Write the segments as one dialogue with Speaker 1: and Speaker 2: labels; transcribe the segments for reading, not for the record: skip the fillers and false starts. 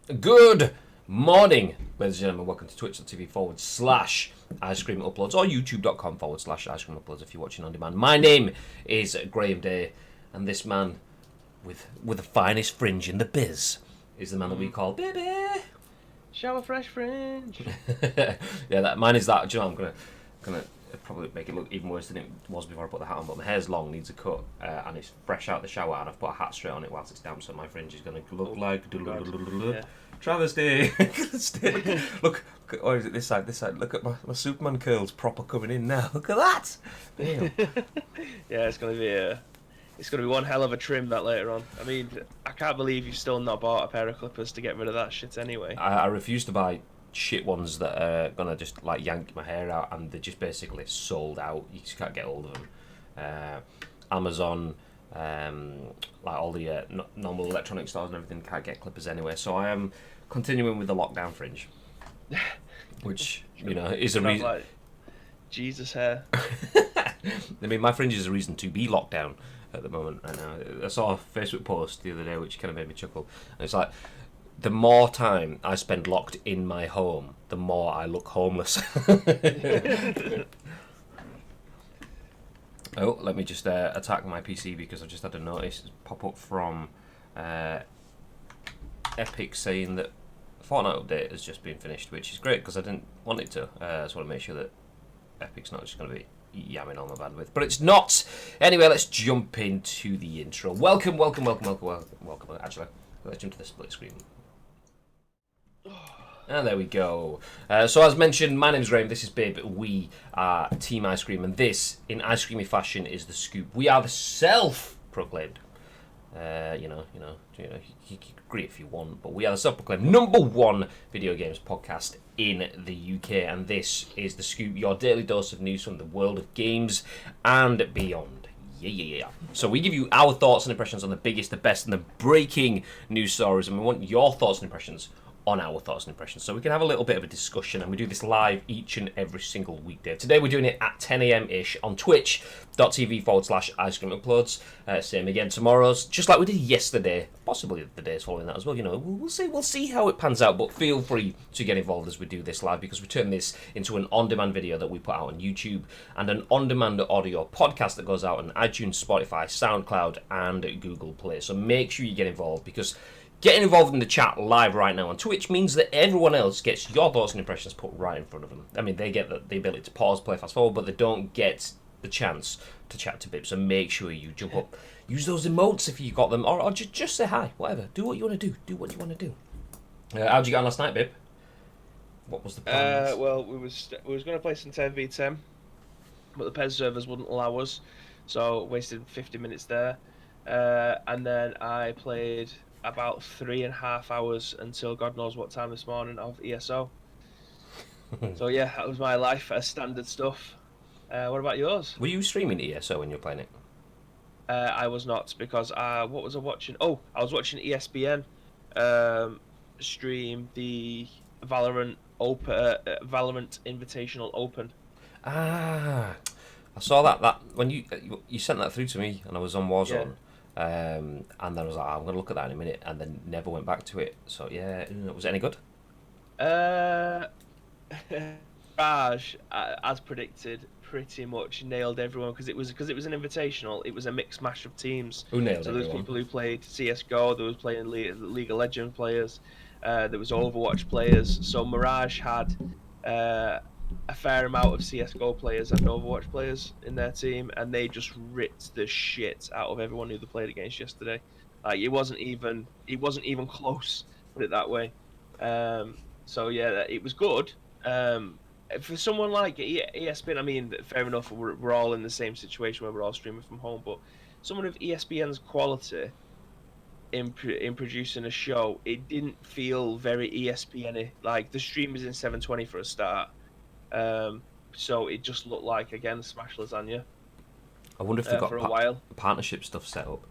Speaker 1: Good morning, ladies and gentlemen. Welcome to twitch.tv/ice cream uploads or youtube.com/ice cream uploads if you're watching on demand. My name is Graham Day, and this man with the finest fringe in the biz is the man that we call Baby.
Speaker 2: Shower fresh fringe.
Speaker 1: Yeah, mine is that. Do you know, I'm gonna probably make it look even worse than it was before I put the hat on. But my hair's long, needs a cut, and it's fresh out the shower, and I've put a hat straight on it whilst it's damp, so my fringe is gonna look like travesty. Look, or is it this side? This side. Look at my Superman curls proper coming in now. Look at that. Damn.
Speaker 2: Yeah, it's gonna be one hell of a trim that later on. I mean, I can't believe you've still not bought a pair of clippers to get rid of that shit anyway.
Speaker 1: I refuse to buy shit ones that are gonna just like yank my hair out, and they're just basically sold out. You just can't get hold of them. Amazon, like all the normal electronic stores and everything can't get clippers anyway. So I am continuing with the lockdown fringe, which you know is a reason.
Speaker 2: Like Jesus hair.
Speaker 1: I mean, my fringe is a reason to be locked down at the moment right now. I saw a Facebook post the other day which kind of made me chuckle. And it's like, the more time I spend locked in my home, the more I look homeless. Oh, let me just attack my PC because I just had a notice pop up from Epic saying that Fortnite update has just been finished, which is great because I didn't want it to. I just want to make sure that Epic's not just going to be yamming on my bandwidth, but it's not. Anyway, let's jump into the intro. Welcome. Actually, let's jump to the split screen. And there we go. So as mentioned, my name's Graham, this is Bib, we are Team Ice Cream, and this, in ice creamy fashion, is The Scoop. We are the self-proclaimed, you can agree if you want, but we are the self-proclaimed #1 video games podcast in the UK, and this is The Scoop, your daily dose of news from the world of games and beyond. Yeah. So we give you our thoughts and impressions on the biggest, the best, and the breaking news stories, and we want your thoughts and impressions on our thoughts and impressions, so we can have a little bit of a discussion, and we do this live each and every single weekday. Today we're doing it at 10 a.m-ish on twitch.tv/ice cream uploads. Same again tomorrow's, just like we did yesterday, possibly the days following that as well. You know, we'll see how it pans out, but feel free to get involved as we do this live, because we turn this into an on-demand video that we put out on YouTube, and an on-demand audio podcast that goes out on iTunes, Spotify, SoundCloud, and Google Play. So make sure you get involved, because getting involved in the chat live right now on Twitch means that everyone else gets your thoughts and impressions put right in front of them. I mean, they get the ability to pause, play, fast forward, but they don't get the chance to chat to Bib. So make sure you jump up, use those emotes if you got them, or just say hi, whatever. Do what you want to do. Do what you want to do. How'd you get on last night, Bib? What was the plan?
Speaker 2: Well, we was going to play some 10v10, but the PES servers wouldn't allow us, so wasted 50 minutes there. And then I played about 3.5 hours until God knows what time this morning of ESO. So yeah, that was my life as standard stuff. What about yours?
Speaker 1: Were you streaming ESO when you were playing it?
Speaker 2: I was not, because what was I watching? Oh, I was watching ESPN stream the Valorant Invitational Open.
Speaker 1: I saw that when you sent that through to me, and I was on Warzone. Yeah. And then I was like, I'm going to look at that in a minute, and then never went back to it. So yeah, was it any good?
Speaker 2: Raj, as predicted, pretty much nailed everyone, because it was an invitational. It was a mixed mash of teams.
Speaker 1: Who nailed
Speaker 2: So
Speaker 1: everyone?
Speaker 2: there was people who played CS:GO, there was playing League of Legends players, there was Overwatch players. So Mirage had a fair amount of CS:GO players and Overwatch players in their team, and they just ripped the shit out of everyone who they played against yesterday. Like, it wasn't even close, put it that way. So yeah, it was good. For someone like ESPN, I mean, fair enough, we're all in the same situation where we're all streaming from home, but someone of ESPN's quality in producing a show, it didn't feel very ESPN-y. Like, the stream was in 720 for a start. So it just looked like, again, smash lasagna.
Speaker 1: I wonder if they've got
Speaker 2: for a while
Speaker 1: partnership stuff set up.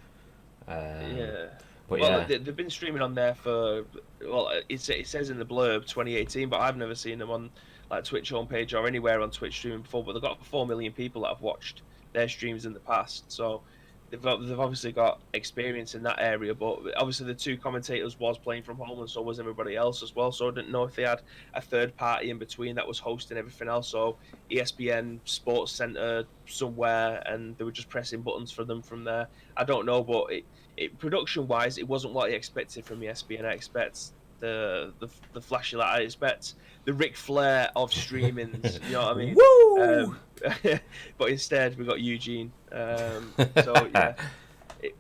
Speaker 2: Yeah.
Speaker 1: But
Speaker 2: well,
Speaker 1: yeah,
Speaker 2: they've been streaming on there for, well, it says in the blurb 2018, but I've never seen them on like Twitch homepage or anywhere on Twitch streaming before. But they've got 4 million people that have watched their streams in the past, so they've obviously got experience in that area, but obviously the two commentators was playing from home, and so was everybody else as well. So I didn't know if they had a third party in between that was hosting everything else. So ESPN Sports Center somewhere, and they were just pressing buttons for them from there. I don't know, but it production wise, it wasn't what I expected from ESPN. I expect the flashy light. I expect the Ric Flair of streamings. You know what I mean?
Speaker 1: Woo!
Speaker 2: But instead we got Eugene. So yeah,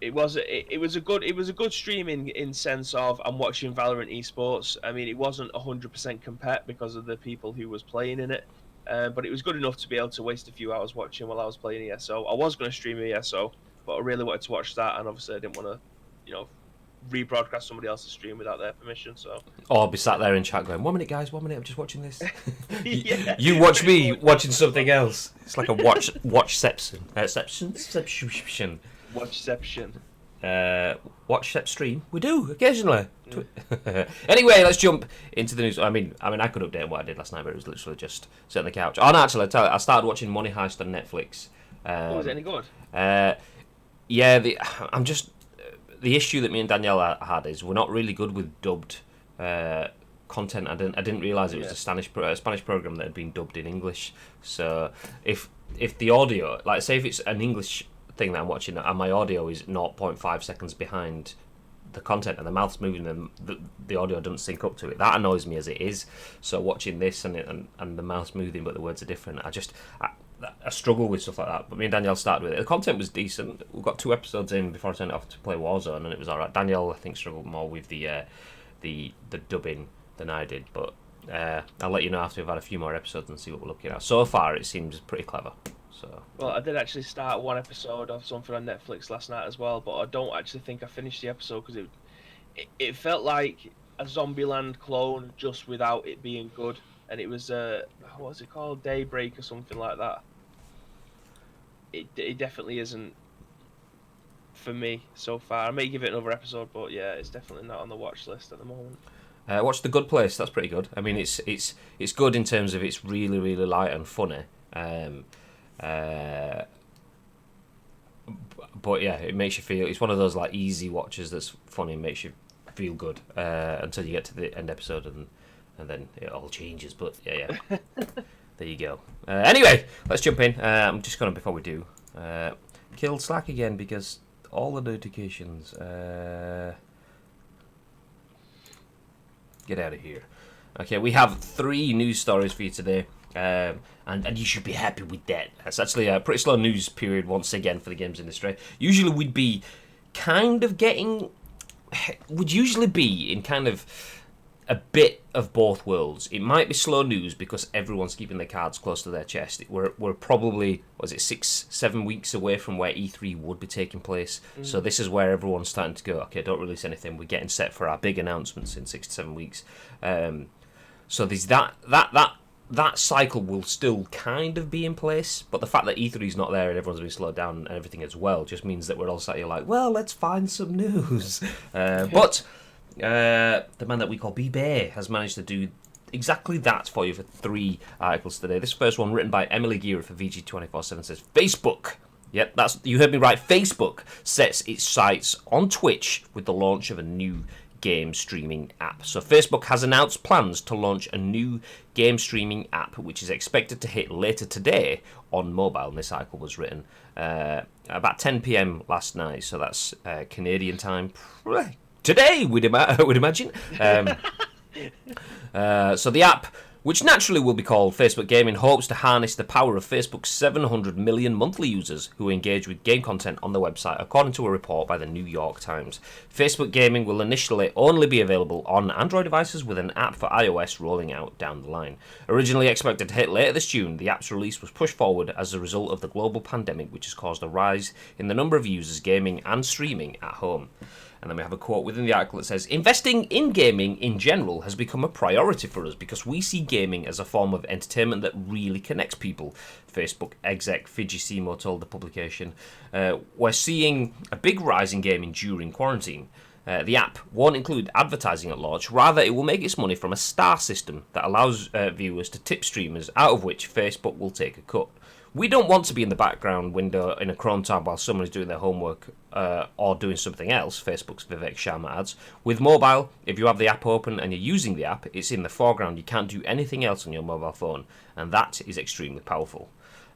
Speaker 2: it was a good stream in sense of I'm watching Valorant esports. I mean, it wasn't 100% compet because of the people who was playing in it, but it was good enough to be able to waste a few hours watching while I was playing ESO. I was going to stream ESO, but I really wanted to watch that, and obviously I didn't want to, rebroadcast somebody else's stream without their permission. So,
Speaker 1: or I'll be sat there in chat going, 1 minute, guys, 1 minute, I'm just watching this.
Speaker 2: Yeah.
Speaker 1: You watch me watching something else. It's like a watchception.
Speaker 2: Watchception.
Speaker 1: Watch stream. We do occasionally. Anyway, let's jump into the news. I mean, I could update what I did last night, but it was literally just sit on the couch. Oh no, actually, I started watching Money Heist on Netflix.
Speaker 2: Was it any good?
Speaker 1: Yeah, the issue that me and Danielle had is we're not really good with dubbed content. I didn't realise it was a Spanish program that had been dubbed in English. So if the audio, like say if it's an English thing that I'm watching and my audio is 0.5 seconds behind the content and the mouth's moving and the audio doesn't sync up to it, that annoys me as it is. So watching this and the mouth's moving but the words are different, I struggle with stuff like that. But me and Danielle started with it. The content was decent. We've got 2 episodes in before I turned it off to play Warzone, and it was alright. Danielle, I think, struggled more with the dubbing than I did, but I'll let you know after we've had a few more episodes and see what we're looking at. So far, it seems pretty clever. So.
Speaker 2: Well, I did actually start 1 episode of something on Netflix last night as well, but I don't actually think I finished the episode because it felt like a Zombieland clone just without it being good. And it was what's it called, Daybreak or something like that. It definitely isn't for me so far. I may give it another episode, but yeah, it's definitely not on the watch list at the moment.
Speaker 1: Watch The Good Place. That's pretty good. I mean, it's good in terms of it's really really light and funny. But yeah, it makes you feel. It's one of those like easy watches that's funny and makes you feel good until you get to the end episode and then it all changes. But yeah. There you go. Anyway, let's jump in. I'm just going to, before we do, kill Slack again because all the notifications. Get out of here. Okay, we have 3 news stories for you today. And you should be happy with that. It's actually a pretty slow news period once again for the games industry. Usually we'd be kind of would usually be in kind of a bit of both worlds. It might be slow news because everyone's keeping their cards close to their chest. We're probably, 6-7 weeks away from where E3 would be taking place. So this is where everyone's starting to go, okay, don't release anything. We're getting set for our big announcements in 6 to 7 weeks. So there's that cycle will still kind of be in place, but the fact that E3's not there and everyone's been slowed down and everything as well just means that we're all sat here like, well, let's find some news. But the man that we call B-Bear has managed to do exactly that for you for 3 articles today. This first one, written by Emily Gera for VG247, says Facebook. Yep, you heard me right. Facebook sets its sights on Twitch with the launch of a new game streaming app. So Facebook has announced plans to launch a new game streaming app, which is expected to hit later today on mobile. And this article was written about 10 p.m. last night, so that's Canadian time. Today, we'd imagine. So the app, which naturally will be called Facebook Gaming, hopes to harness the power of Facebook's 700 million monthly users who engage with game content on the website, according to a report by the New York Times. Facebook Gaming will initially only be available on Android devices, with an app for iOS rolling out down the line. Originally expected to hit later this June, the app's release was pushed forward as a result of the global pandemic, which has caused a rise in the number of users gaming and streaming at home. And then we have a quote within the article that says, investing in gaming in general has become a priority for us because we see gaming as a form of entertainment that really connects people, Facebook exec Fiji Seymour told the publication. We're seeing a big rise in gaming during quarantine. The app won't include advertising at launch, rather it will make its money from a star system that allows viewers to tip streamers, out of which Facebook will take a cut. We don't want to be in the background window in a Chrome tab while someone is doing their homework or doing something else. Facebook's Vivek Sharma adds. With mobile, if you have the app open and you're using the app, it's in the foreground. You can't do anything else on your mobile phone, and that is extremely powerful.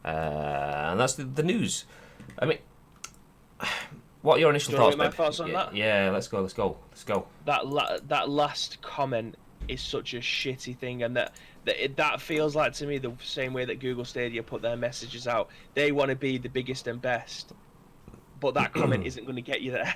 Speaker 1: And that's the news. I mean, what are your initial thoughts?
Speaker 2: My thoughts on that?
Speaker 1: Yeah, let's go.
Speaker 2: That last comment is such a shitty thing, and that feels like to me the same way that Google Stadia put their messages out. They want to be the biggest and best, but that comment isn't going to get you there.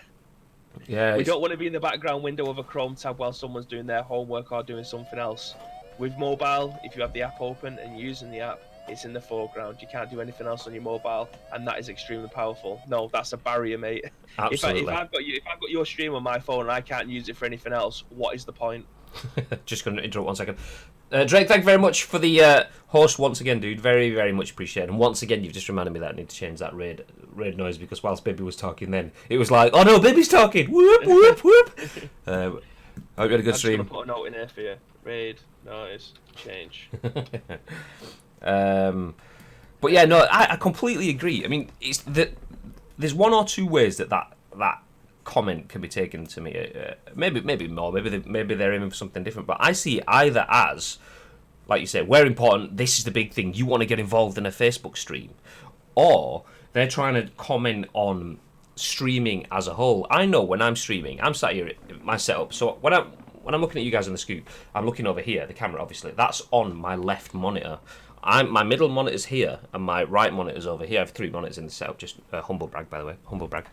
Speaker 1: Yeah,
Speaker 2: we don't want to be in the background window of a Chrome tab while someone's doing their homework or doing something else. With mobile, if you have the app open and you're using the app, it's in the foreground. You can't do anything else on your mobile, and that is extremely powerful. No, that's a barrier, mate.
Speaker 1: Absolutely.
Speaker 2: If I've got your stream on my phone and I can't use it for anything else, what is the point?
Speaker 1: Just going to interrupt 1 second. Drake, thank you very much for the host once again, dude. Very, very much appreciated. And once again, you've just reminded me that I need to change that raid noise, because whilst Baby was talking then, it was like, oh no, Baby's talking! Whoop, whoop, whoop! I hope you had a good stream.
Speaker 2: I'm just going to put a note in here for you. Raid noise change.
Speaker 1: But yeah, no, I completely agree. I mean, it's there's one or two ways that comment can be taken to me. Maybe more. Maybe they're aiming for something different. But I see it either as, like you say, we're important. This is the big thing. You want to get involved in a Facebook stream, or they're trying to comment on streaming as a whole. I know when I'm streaming, I'm sat here at my setup. So when I'm looking at you guys on the scoop, I'm looking over here. The camera, obviously, that's on my left monitor. My middle monitor's here, and my right monitor's over here. I have 3 monitors in the setup. Just humble brag, by the way. Humble brag.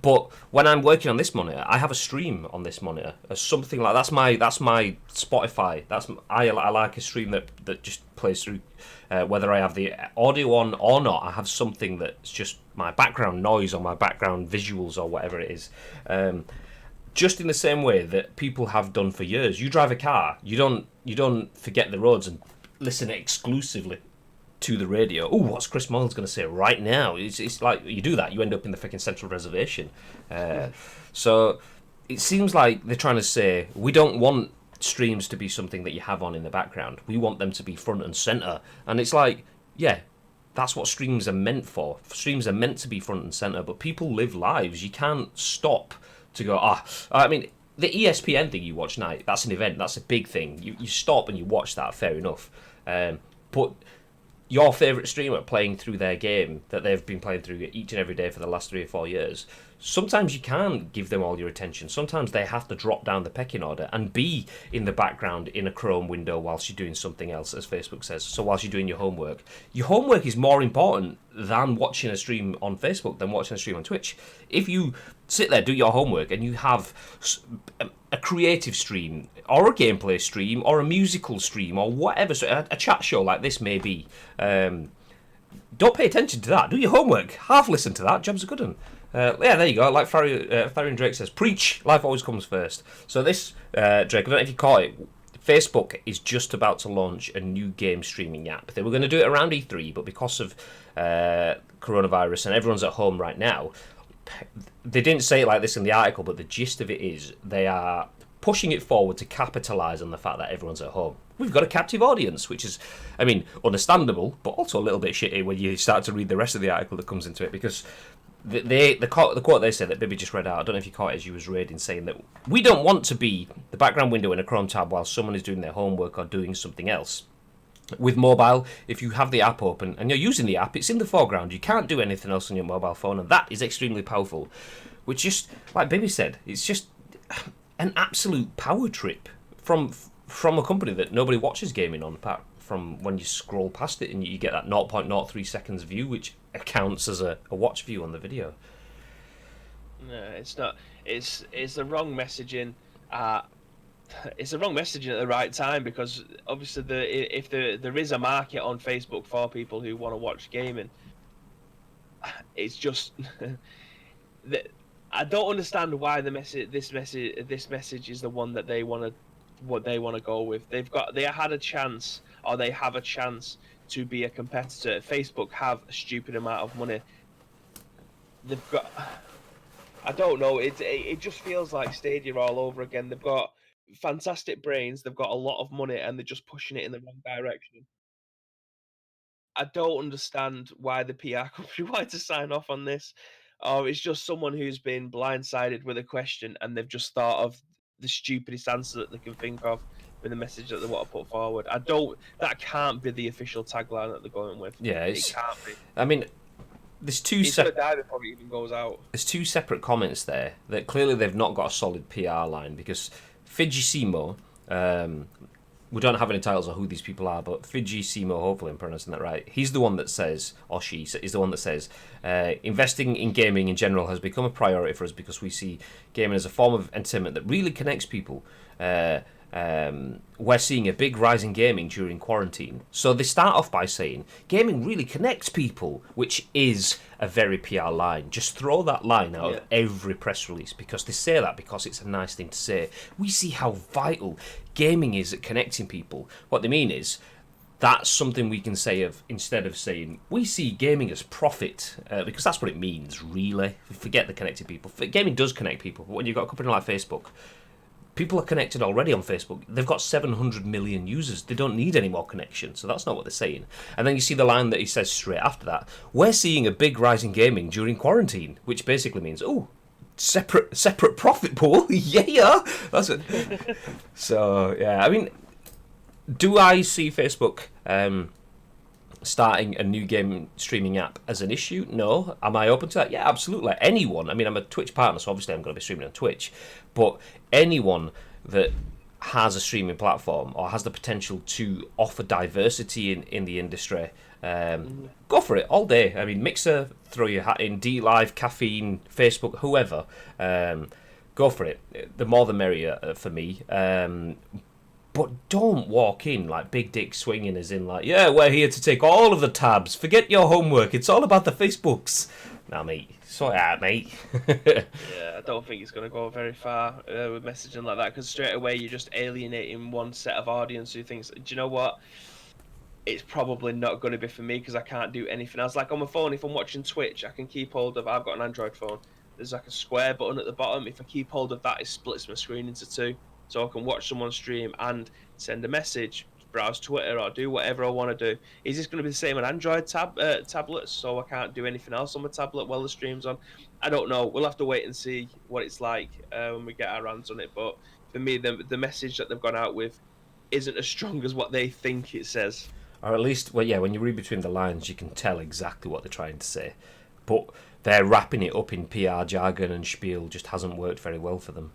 Speaker 1: But when I'm working on this monitor, I have a stream on this monitor. Something like that's my Spotify. I like a stream that just plays through. Whether I have the audio on or not, I have something that's just my background noise or my background visuals or whatever it is. Just in the same way that people have done for years. You drive a car, you don't forget the roads and listen exclusively to the radio. Oh, what's Chris Mullins going to say right now? It's like you do that, you end up in the fucking central reservation. So it seems like they're trying to say we don't want streams to be something that you have on in the background. We want them to be front and center. And it's like, yeah, that's what streams are meant for. Streams are meant to be front and center, but people live lives. You can't stop to go, I mean, the ESPN thing you watch now, that's an event, that's a big thing. You stop and you watch that, fair enough. But your favourite streamer playing through their game that they've been playing through each and every day for the last 3 or 4 years, sometimes you can't give them all your attention. Sometimes they have to drop down the pecking order and be in the background in a Chrome window whilst you're doing something else, as Facebook says. So whilst you're doing your homework is more important than watching a stream on Facebook, than watching a stream on Twitch. If you sit there, do your homework, and you have a creative stream or a gameplay stream or a musical stream or whatever, so a chat show like this may be, don't pay attention to that. Do your homework. Half listen to that. Job's a good one. Yeah, there you go. Like Tharian Drake says, preach. Life always comes first. So this, Drake, I don't know if you caught it. Facebook is just about to launch a new game streaming app. They were going to do it around E3, but because of coronavirus and everyone's at home right now, they didn't say it like this in the article, but the gist of it is they are pushing it forward to capitalise on the fact that everyone's at home. We've got a captive audience, which is, I mean, understandable, but also a little bit shitty when you start to read the rest of the article that comes into it, because the quote they said that Bibi just read out, I don't know if you caught it as you was reading, saying that we don't want to be the background window in a Chrome tab while someone is doing their homework or doing something else. With mobile, if you have the app open and you're using the app, it's in the foreground. You can't do anything else on your mobile phone, and that is extremely powerful. Which, just like Bibi said, it's just an absolute power trip from a company that nobody watches gaming on, apart from when you scroll past it and you get that 0.03 seconds view, which accounts as a watch view on the video.
Speaker 2: No, it's not. It's the wrong messaging. It's the wrong messaging at the right time, because obviously if there is a market on Facebook for people who want to watch gaming, it's just I don't understand why this message is the one that they want to go with. They have a chance to be a competitor. Facebook have a stupid amount of money. They've got, I don't know, it just feels like Stadia all over again. They've got fantastic brains, they've got a lot of money, and they're just pushing it in the wrong direction. I don't understand why the PR company wanted to sign off on this, or it's just someone who's been blindsided with a question and they've just thought of the stupidest answer that they can think of with the message that they want to put forward. I don't. That can't be the official tagline that they're going with.
Speaker 1: Yeah,
Speaker 2: It can't be.
Speaker 1: I mean, there's
Speaker 2: It's gonna die before it even goes out.
Speaker 1: there's two separate comments there that clearly they've not got a solid PR line, because Fijisimo, we don't have any titles on who these people are, but Fijisimo, hopefully I'm pronouncing that right, he's the one that says, or she is the one that says, investing in gaming in general has become a priority for us because we see gaming as a form of entertainment that really connects people. We're seeing a big rise in gaming during quarantine. So they start off by saying gaming really connects people, which is a very PR line. Just throw that line out of every press release, because they say that because it's a nice thing to say. We see how vital gaming is at connecting people. What they mean is that's something we can say of, instead of saying we see gaming as profit, because that's what it means, really. Forget the connecting people. Gaming does connect people, but when you've got a company like Facebook, people are connected already on Facebook. They've got 700 million users. They don't need any more connection. So that's not what they're saying. And then you see the line that he says straight after that. We're seeing a big rise in gaming during quarantine, which basically means, oh, separate profit pool. Yeah. That's it. So, yeah. I mean, do I see Facebook starting a new game streaming app as an issue? No. Am I open to that? Yeah, absolutely. Anyone. I mean, I'm a Twitch partner, so obviously I'm going to be streaming on Twitch. But anyone that has a streaming platform or has the potential to offer diversity in the industry, go for it all day. I mean, Mixer, throw your hat in, DLive, Caffeine, Facebook, whoever. Go for it. The more the merrier for me. But don't walk in like big dick swinging, as in like, yeah, we're here to take all of the tabs. Forget your homework. It's all about the Facebooks. Nah, mate. Sort it out, mate.
Speaker 2: Yeah, I don't think it's going to go very far with messaging like that, because straight away you're just alienating one set of audience who thinks, do you know what? It's probably not going to be for me because I can't do anything else. Like on my phone, if I'm watching Twitch, I can keep hold of, I've got an Android phone. There's like a square button at the bottom. If I keep hold of that, it splits my screen into two. So I can watch someone stream and send a message, browse Twitter, or do whatever I want to do. Is this going to be the same on Android tablets, so I can't do anything else on my tablet while the stream's on? I don't know. We'll have to wait and see what it's like when we get our hands on it. But for me, the message that they've gone out with isn't as strong as what they think it says.
Speaker 1: Or at least, well, yeah, when you read between the lines, you can tell exactly what they're trying to say. But they're wrapping it up in PR jargon and spiel just hasn't worked very well for them.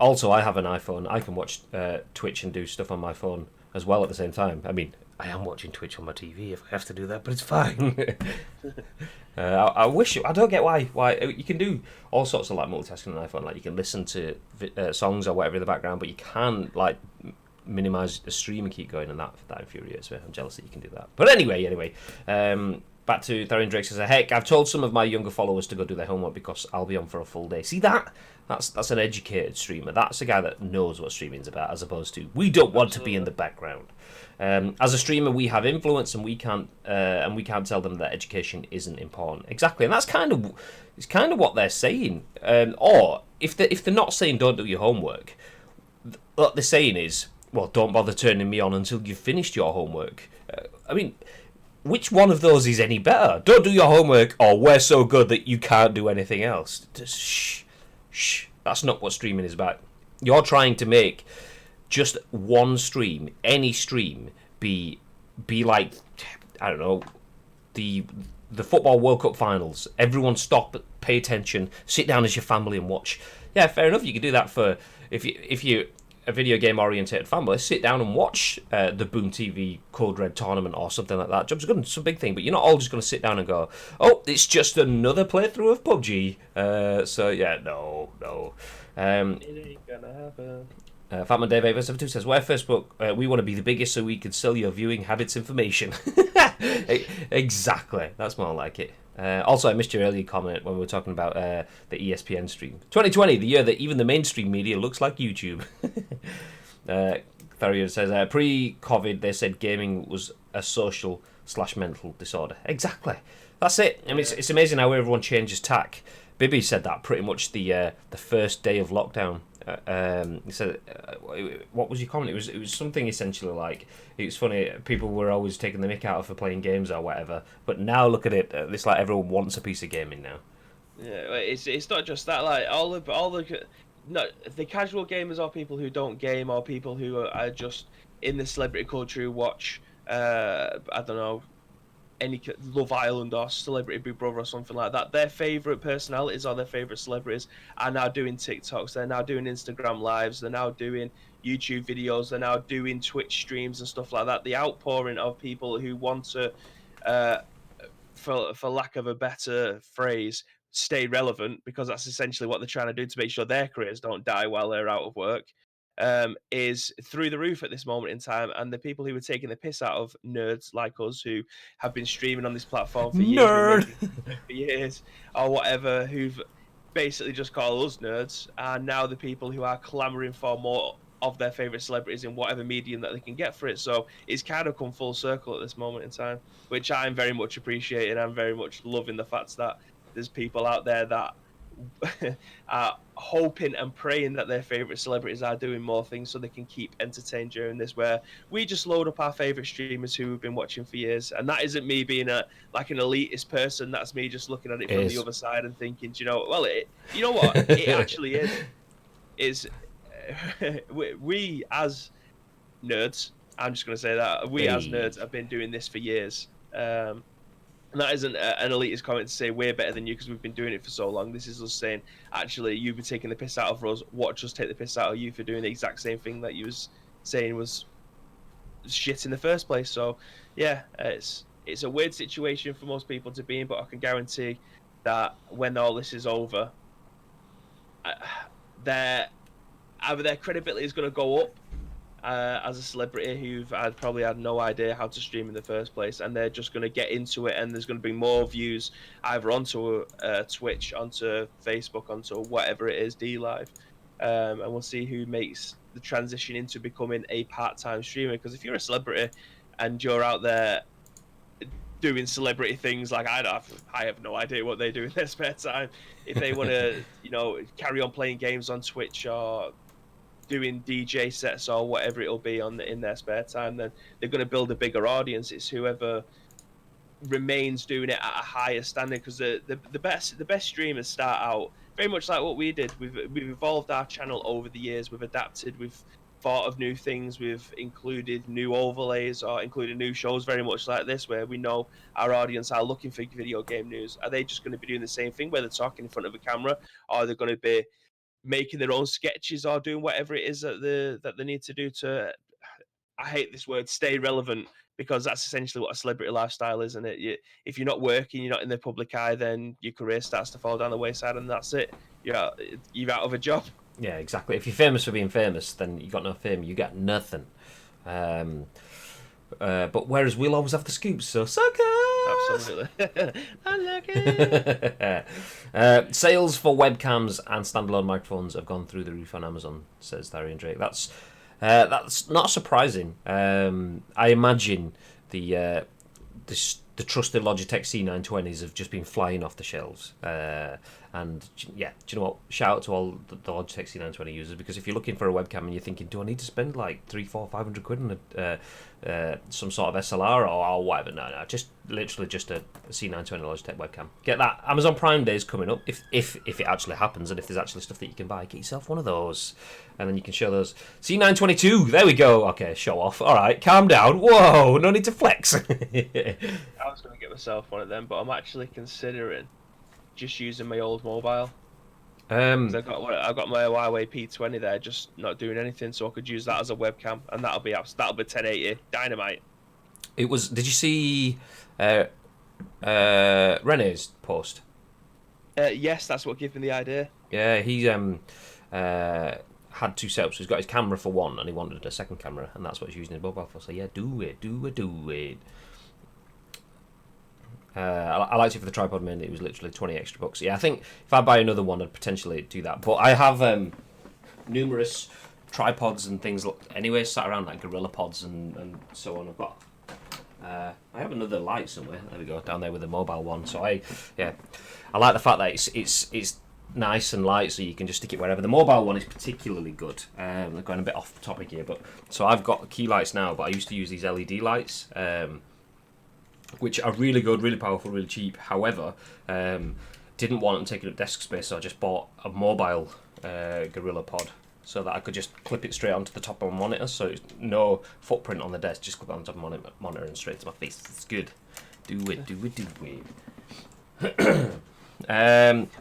Speaker 1: Also, I have an iPhone. I can watch Twitch and do stuff on my phone as well at the same time. I mean, I am watching Twitch on my TV if I have to do that, but it's fine. I wish... I don't get why you can do all sorts of like multitasking on an iPhone. Like you can listen to songs or whatever in the background, but you can't like minimize the stream and keep going, and that infuriates me. I'm jealous that you can do that. But anyway. Back to Tharian Drake says, heck, I've told some of my younger followers to go do their homework because I'll be on for a full day. See that? That's an educated streamer. That's a guy that knows what streaming's about, as opposed to we don't want to be in the background. As a streamer, we have influence, and we can't tell them that education isn't important. Exactly, and that's kind of what they're saying. Or if they're not saying don't do your homework, what they're saying is, well, don't bother turning me on until you've finished your homework. I mean, which one of those is any better? Don't do your homework, or we're so good that you can't do anything else. Just shh. That's not what streaming is about. You're trying to make just one stream, any stream, be like, I don't know, the Football World Cup finals. Everyone stop, pay attention, sit down as your family and watch. Yeah, fair enough. You could do that for if you a video game orientated family, sit down and watch the Boom TV Code Red tournament or something like that. Job's good, it's a big thing, but you're not all just going to sit down and go, oh, it's just another playthrough of PUBG. So yeah, no.
Speaker 2: It ain't gonna happen.
Speaker 1: Fatman Dave 872 says, where Facebook, we want to be the biggest so we can sell your viewing habits information. Exactly, that's more like it. Also, I missed your earlier comment when we were talking about the ESPN stream. 2020, the year that even the mainstream media looks like YouTube. Tharian says, pre-COVID, they said gaming was a social/mental disorder. Exactly. That's it. I mean, it's amazing how everyone changes tack. Bibby said that pretty much the first day of lockdown. He said, "What was your comment?" It was something essentially like, it was funny. People were always taking the mick out of for playing games or whatever, but now look at it. It's like everyone wants a piece of gaming now.
Speaker 2: Yeah, it's not just that. Like all the no, the casual gamers are people who don't game, or people who are just in the celebrity culture who watch. I don't know, any Love Island or Celebrity Big Brother or something like that. Their favorite personalities or their favorite celebrities are now doing TikToks. They're now doing Instagram lives. They're now doing YouTube videos. They're now doing Twitch streams and stuff like that. The outpouring of people who want to, uh, for lack of a better phrase, stay relevant, because that's essentially what they're trying to do to make sure their careers don't die while they're out of work, is through the roof at this moment in time. And the people who are taking the piss out of nerds like us, who have been streaming on this platform for years, been
Speaker 1: Nerd.
Speaker 2: making content for years, or whatever, who've basically just called us nerds, are now the people who are clamoring for more of their favorite celebrities in whatever medium that they can get for it. So it's kind of come full circle at this moment in time, which I'm very much appreciating. I'm very much loving the fact that there's people out there that are hoping and praying that their favorite celebrities are doing more things so they can keep entertained during this, where we just load up our favorite streamers who we've been watching for years. And that isn't me being a like an elitist person. That's me just looking at it
Speaker 1: It
Speaker 2: from the
Speaker 1: is.
Speaker 2: other side and thinking, you know, well, you know what, it actually is we as nerds, I'm just going to say that we as
Speaker 1: Hey.
Speaker 2: nerds have been doing this for years. And that isn't an elitist comment to say we're better than you because we've been doing it for so long. This is us saying, actually, you've been taking the piss out of us. Watch us take the piss out of you for doing the exact same thing that you was saying was shit in the first place. So, yeah, it's a weird situation for most people to be in, but I can guarantee that when all this is over, their either their credibility is going to go up as a celebrity who've probably had no idea how to stream in the first place, and they're just going to get into it, and there's going to be more views either onto Twitch, onto Facebook, onto whatever it is, D Live, and we'll see who makes the transition into becoming a part-time streamer. Because if you're a celebrity and you're out there doing celebrity things, like I have no idea what they do in their spare time. If they want to, carry on playing games on Twitch or doing DJ sets or whatever it'll be in their spare time, then they're going to build a bigger audience. It's whoever remains doing it at a higher standard, because the best streamers start out very much like what we did. We've evolved our channel over the years. We've adapted. We've thought of new things. We've included new overlays or included new shows, very much like this, where we know our audience are looking for video game news. Are they just going to be doing the same thing where they're talking in front of a camera, or are they going to be making their own sketches or doing whatever it is that they need to do to, I hate this word, stay relevant, because that's essentially what a celebrity lifestyle is, isn't it? If you're not working, you're not in the public eye, then your career starts to fall down the wayside, and that's it. You're out of a job.
Speaker 1: Yeah, exactly. If you're famous for being famous, then you got no fame. You got nothing. But whereas we'll always have the scoops, so sucker.
Speaker 2: Absolutely. Unlucky.
Speaker 1: Sales for webcams and standalone microphones have gone through the roof on Amazon, says Darian Drake. That's not surprising. I imagine the trusted Logitech C920s have just been flying off the shelves. And yeah, do you know what? Shout out to all the Logitech C920 users, because if you're looking for a webcam and you're thinking, do I need to spend like 300, 400, 500 quid on some sort of SLR or whatever? No, just literally just a C920 Logitech webcam. Get that. Amazon Prime Day is coming up. If it actually happens, and if there's actually stuff that you can buy, get yourself one of those, and then you can show those. C922. There we go. Okay, show off. All right, calm down. Whoa, no need to flex.
Speaker 2: I was going to get myself one of them, but I'm actually considering just using my old mobile. I've got my Huawei P20 there, just not doing anything, so I could use that as a webcam, and that'll be 1080 dynamite.
Speaker 1: It was. Did you see Rene's post?
Speaker 2: Yes, that's what gave me the idea.
Speaker 1: Yeah, he had two setups. He's got his camera for one, and he wanted a second camera, and that's what he's using his mobile for. So yeah, do it. I liked it for the tripod mainly. It was literally 20 extra bucks. Yeah, I think if I buy another one, I'd potentially do that. But I have numerous tripods and things anyway sat around, like Gorilla Pods and so on. I've got I have another light somewhere. There we go, down there with the mobile one. So I like the fact that it's nice and light, so you can just stick it wherever. The mobile one is particularly good. They're going a bit off topic here, but so I've got key lights now, but I used to use these LED lights, which are really good, really powerful, really cheap. However, didn't want them taking up desk space, so I just bought a mobile Gorilla Pod so that I could just clip it straight onto the top of my monitor, so it's no footprint on the desk, just clip it on top of my monitor and straight to my face. It's good. Do it.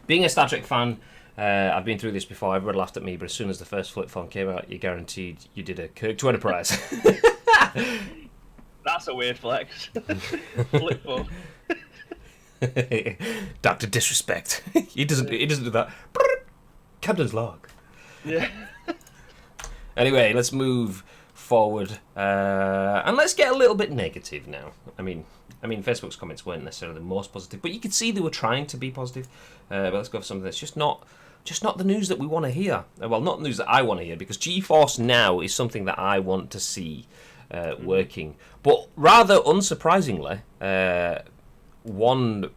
Speaker 1: Being a Star Trek fan, I've been through this before. Everyone laughed at me, but as soon as the first flip phone came out, you guaranteed you did a Kirk to Enterprise.
Speaker 2: That's a weird flex. Flip phone.
Speaker 1: Dr. Disrespect. He doesn't do that. Captain's log.
Speaker 2: Yeah.
Speaker 1: Anyway, let's move forward and let's get a little bit negative now. I mean, Facebook's comments weren't necessarily the most positive, but you could see they were trying to be positive. But let's go for something that's just not the news that we want to hear. Well, not the news that I want to hear, because GeForce Now is something that I want to see working. But rather unsurprisingly, one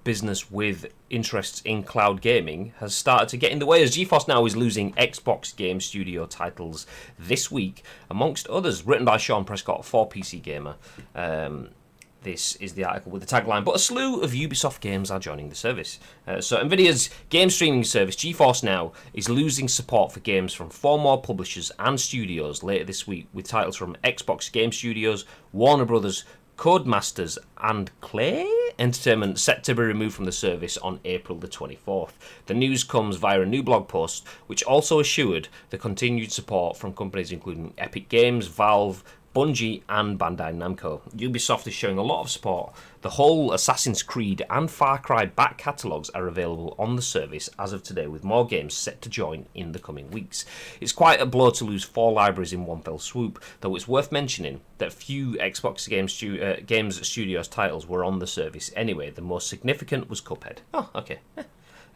Speaker 1: business with interests in cloud gaming has started to get in the way, as GeForce Now is losing Xbox Game Studio titles this week, amongst others, written by Shaun Prescott for PC Gamer. This is the article with the tagline, but a slew of Ubisoft games are joining the service. So Nvidia's game streaming service, GeForce Now, is losing support for games from 4 more publishers and studios later this week, with titles from Xbox Game Studios, Warner Brothers, Codemasters and Clay Entertainment set to be removed from the service on April the 24th. The news comes via a new blog post, which also assured the continued support from companies including Epic Games, Valve, Bungie and Bandai Namco. Ubisoft is showing a lot of support. The whole Assassin's Creed and Far Cry back catalogues are available on the service as of today, with more games set to join in the coming weeks. It's quite a blow to lose 4 libraries in one fell swoop, though it's worth mentioning that few Xbox Games Studios titles were on the service anyway. The most significant was Cuphead. Oh, okay.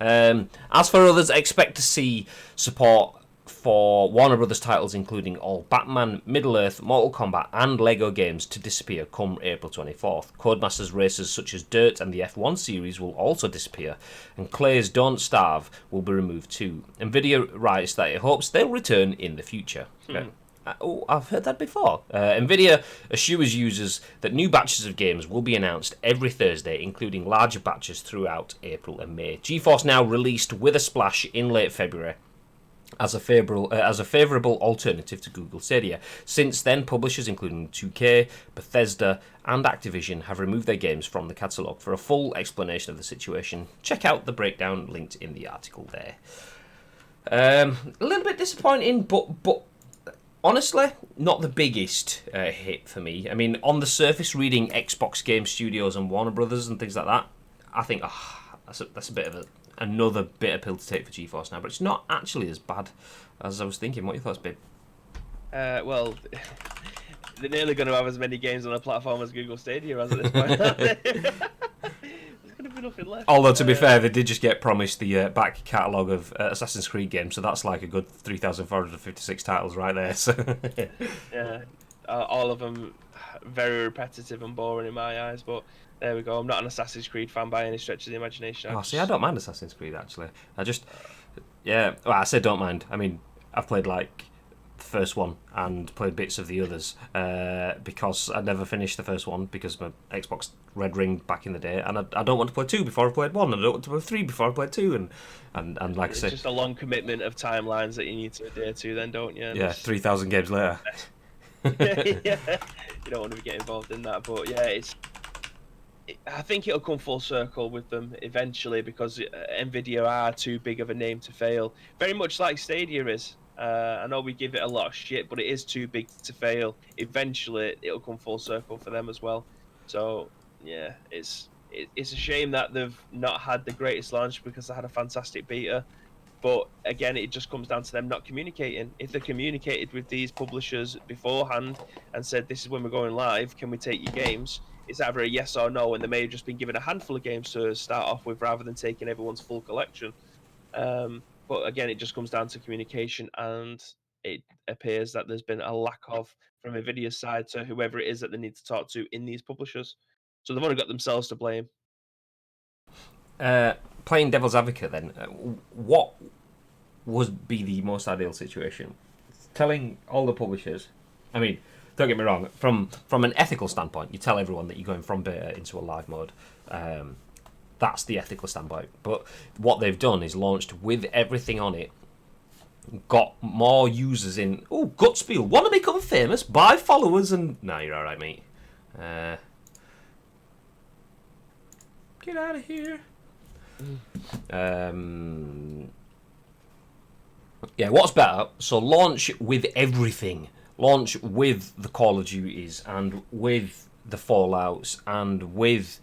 Speaker 1: As for others, expect to see support for Warner Brothers titles including all Batman, Middle-earth, Mortal Kombat and Lego games to disappear come April 24th. Codemasters races such as Dirt and the F1 series will also disappear, and Clay's Don't Starve will be removed too. Nvidia writes that it hopes they'll return in the future. Oh, I've heard that before. Nvidia assures users that new batches of games will be announced every Thursday, including larger batches throughout April and May. GeForce Now released with a splash in late February as a favourable alternative to Google Stadia. Since then, publishers including 2K, Bethesda and Activision have removed their games from the catalogue. For a full explanation of the situation, check out the breakdown linked in the article there. A little bit disappointing, but honestly, not the biggest hit for me. I mean, on the surface, reading Xbox Game Studios and Warner Brothers and things like that, I think that's a bit of another bitter pill to take for GeForce Now, but it's not actually as bad as I was thinking. What are your thoughts, babe?
Speaker 2: Well, they're nearly going to have as many games on a platform as Google Stadia has at this point. There's going to be nothing left.
Speaker 1: Although, to be fair, they did just get promised the back catalogue of Assassin's Creed games, so that's like a good 3,456 titles right there. So.
Speaker 2: Yeah, all of them very repetitive and boring in my eyes, but there we go. I'm not an Assassin's Creed fan by any stretch of the imagination.
Speaker 1: See, I don't mind Assassin's Creed, actually. I say don't mind. I mean, I've played, like, the first one and played bits of the others because I never finished the first one because my Xbox red ringed back in the day, and I don't want to play 2 before I played 1, and I don't want to play 3 before I played 2, and like I say...
Speaker 2: It's just a long commitment of timelines that you need to adhere to then, don't you? And
Speaker 1: 3,000 games later.
Speaker 2: Yeah, you don't want to get involved in that, but yeah, I think it'll come full circle with them eventually, because Nvidia are too big of a name to fail. Very much like Stadia is. I know we give it a lot of shit, but it is too big to fail. Eventually, it'll come full circle for them as well. So yeah, it's a shame that they've not had the greatest launch, because they had a fantastic beta. But again, it just comes down to them not communicating. If they communicated with these publishers beforehand and said, this is when we're going live, can we take your games? It's either a yes or no, and they may have just been given a handful of games to start off with rather than taking everyone's full collection. But again, it just comes down to communication, and it appears that there's been a lack of from Nvidia's side to whoever it is that they need to talk to in these publishers. So they've only got themselves to blame.
Speaker 1: playing devil's advocate, then, what would be the most ideal situation? Telling all the publishers, I mean, don't get me wrong, from an ethical standpoint, you tell everyone that you're going from beta into a live mode. That's the ethical standpoint. But what they've done is launched with everything on it, got more users in. Oh, Gutspiel, want to become famous? Buy followers and... No, you're alright, mate. Get out of here. Yeah, what's better? So launch with everything. Launch with the Call of Duties and with the Fallouts and with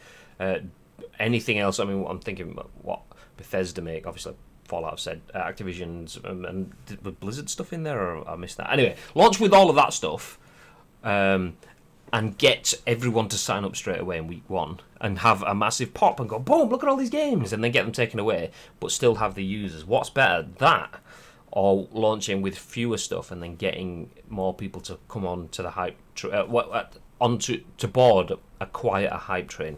Speaker 1: anything else. I mean, I'm thinking what Bethesda make. Obviously, Fallout said Activision's and with Blizzard stuff in there, or I missed that. Anyway, launch with all of that stuff. And get everyone to sign up straight away in week 1 and have a massive pop and go, boom, look at all these games, and then get them taken away, but still have the users. What's better, that or launching with fewer stuff and then getting more people to come on to the hype, to board a quieter hype train?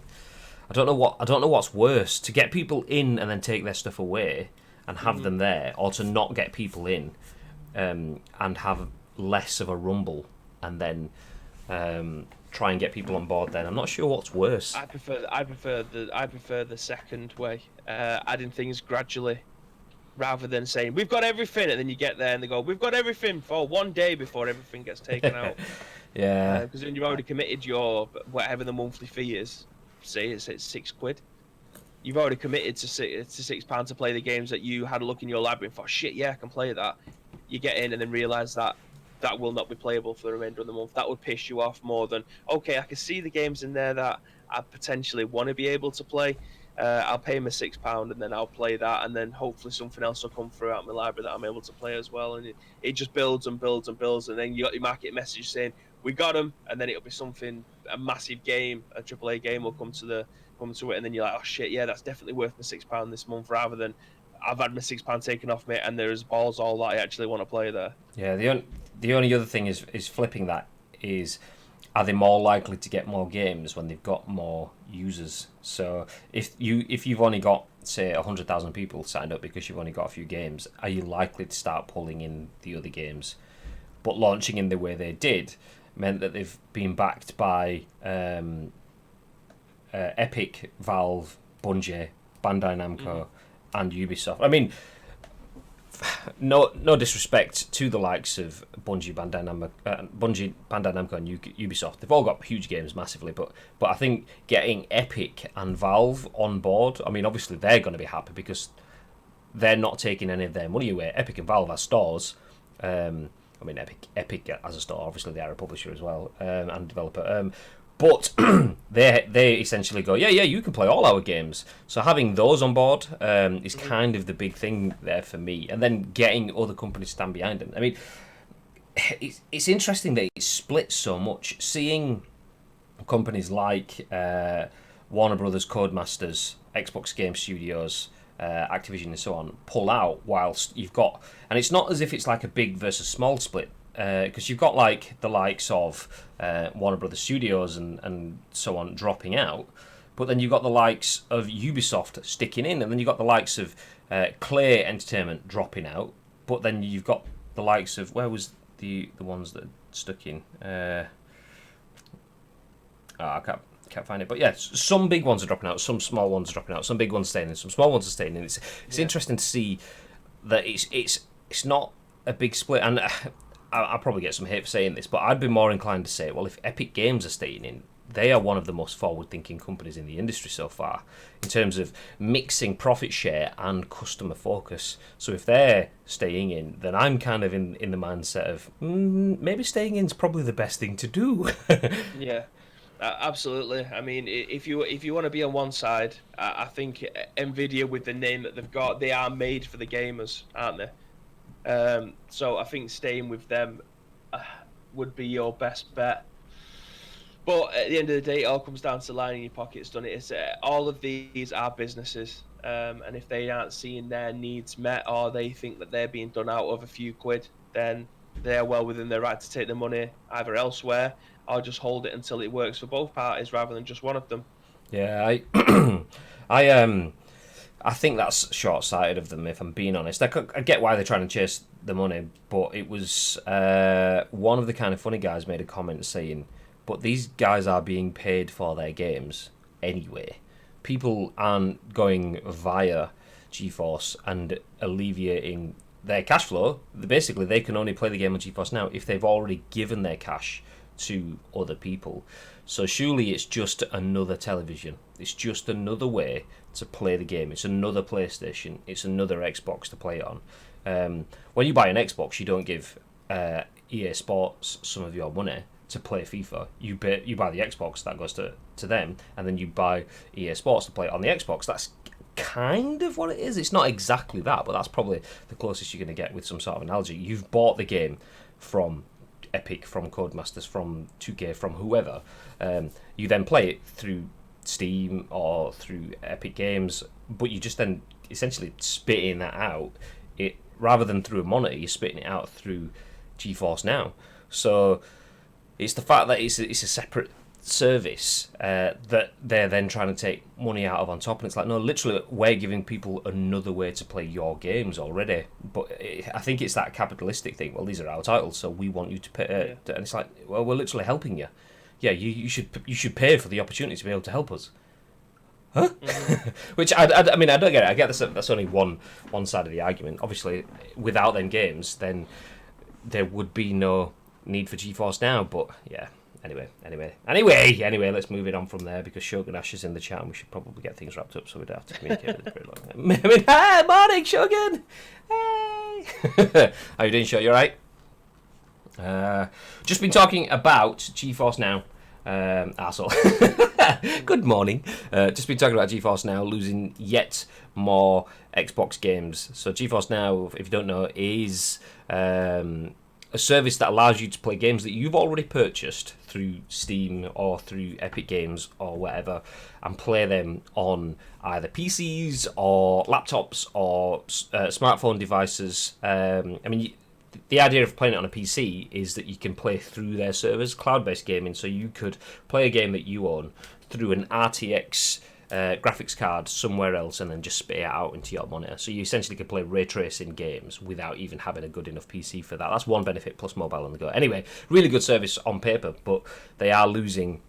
Speaker 1: I don't know what's worse, to get people in and then take their stuff away and have them there, or to not get people in and have less of a rumble and then try and get people on board. Then I'm not sure what's worse.
Speaker 2: I prefer the second way, adding things gradually, rather than saying we've got everything, and then you get there and they go, we've got everything for one day before everything gets taken out.
Speaker 1: Yeah.
Speaker 2: Because then you've already committed your whatever the monthly fee is. Say it's £6. You've already committed to £6 to play the games that you had a look in your library and thought, shit, yeah, I can play that. You get in and then realise that will not be playable for the remainder of the month. That would piss you off more than, okay, I can see the games in there that I potentially want to be able to play. I'll pay my £6 and then I'll play that, and then hopefully something else will come through out my library that I'm able to play as well. And it just builds and builds and builds, and then you got your market message saying we got them, and then it'll be something, a massive game, a AAA game will come to it, and then you're like, oh shit, yeah, that's definitely worth my £6 this month, rather than I've had my £6 taken off me and there's balls all that I actually want to play there.
Speaker 1: Yeah, the only other thing is flipping that is, are they more likely to get more games when they've got more users? So if you've only got, say, 100,000 people signed up because you've only got a few games, are you likely to start pulling in the other games? But launching in the way they did meant that they've been backed by Epic, Valve, Bungie, Bandai Namco, and Ubisoft. I mean, no disrespect to the likes of Bungie, Bandai Namco, and Ubisoft. They've all got huge games massively, but I think getting Epic and Valve on board, I mean, obviously they're going to be happy because they're not taking any of their money away. Epic and Valve are stores. I mean, Epic as a store, obviously they are a publisher as well, and developer. But they essentially go, yeah, you can play all our games. So having those on board is kind of the big thing there for me. And then getting other companies to stand behind them. I mean, it's interesting that it's split so much. Seeing companies like Warner Brothers, Codemasters, Xbox Game Studios, Activision and so on pull out, whilst you've got... And it's not as if it's like a big versus small split. Because you've got like the likes of Warner Brothers Studios and so on dropping out, but then you've got the likes of Ubisoft sticking in, and then you've got the likes of Clay Entertainment dropping out, but then you've got the likes of, where was the ones that stuck in? I can't find it, but yeah, some big ones are dropping out, some small ones are dropping out, some big ones staying in, some small ones are staying in. It's interesting to see that it's not a big split, and I'll probably get some hate for saying this, but I'd be more inclined to say, well, if Epic Games are staying in, they are one of the most forward-thinking companies in the industry so far in terms of mixing profit share and customer focus. So if they're staying in, then I'm kind of in the mindset of maybe staying in is probably the best thing to do.
Speaker 2: Yeah, absolutely. I mean, if you want to be on one side, I think Nvidia, with the name that they've got, they are made for the gamers, aren't they? So I think staying with them would be your best bet. But at the end of the day, it all comes down to lining your pockets, doesn't it? It's, all of these are businesses, and if they aren't seeing their needs met, or they think that they're being done out of a few quid, then they're well within their right to take the money either elsewhere or just hold it until it works for both parties rather than just one of them.
Speaker 1: Yeah, I think that's short-sighted of them, if I'm being honest. I get why they're trying to chase the money, but it was one of the kind of funny guys made a comment saying, but these guys are being paid for their games anyway. People aren't going via GeForce and alleviating their cash flow. Basically, they can only play the game on GeForce Now if they've already given their cash to other people. So surely it's just another television. It's just another way to play the game. It's another PlayStation. It's another Xbox to play it on. When you buy an Xbox, you don't give EA Sports some of your money to play FIFA. You buy the Xbox, that goes to them, and then you buy EA Sports to play it on the Xbox. That's kind of what it is. It's not exactly that, but that's probably the closest you're going to get with some sort of analogy. You've bought the game from Epic, from Codemasters, from 2K, from whoever. You then play it through Steam or through Epic Games, but you just then essentially spitting that out. It rather than through a monitor, you're spitting it out through GeForce Now. So it's the fact that it's a separate service that they're then trying to take money out of on top, and it's like, no, literally we're giving people another way to play your games already. But I think it's that capitalistic thing. Well, these are our titles, so we want you to pay. And it's like, well, we're literally helping you. Yeah, you should pay for the opportunity to be able to help us. Huh? Which I mean, I don't get it. I get that's only one side of the argument. Obviously, without them games, then there would be no need for GeForce Now. But yeah. Anyway, let's move it on from there, because Shogun Ash is in the chat and we should probably get things wrapped up so we don't have to communicate with it very long. I mean, hi, morning, Shogun! Hey! How you doing, Shogun? You alright? Just been talking about GeForce Now. Arsehole. Good morning. Just been talking about GeForce Now losing yet more Xbox games. So GeForce Now, if you don't know, is a service that allows you to play games that you've already purchased through Steam or through Epic Games or whatever, and play them on either PCs or laptops or smartphone devices. I mean, the idea of playing it on a PC is that you can play through their servers, cloud-based gaming, so you could play a game that you own through an RTX graphics card somewhere else and then just spit it out into your monitor. So you essentially could play ray tracing games without even having a good enough PC for that. That's one benefit, plus mobile on the go. Anyway, really good service on paper, but they are losing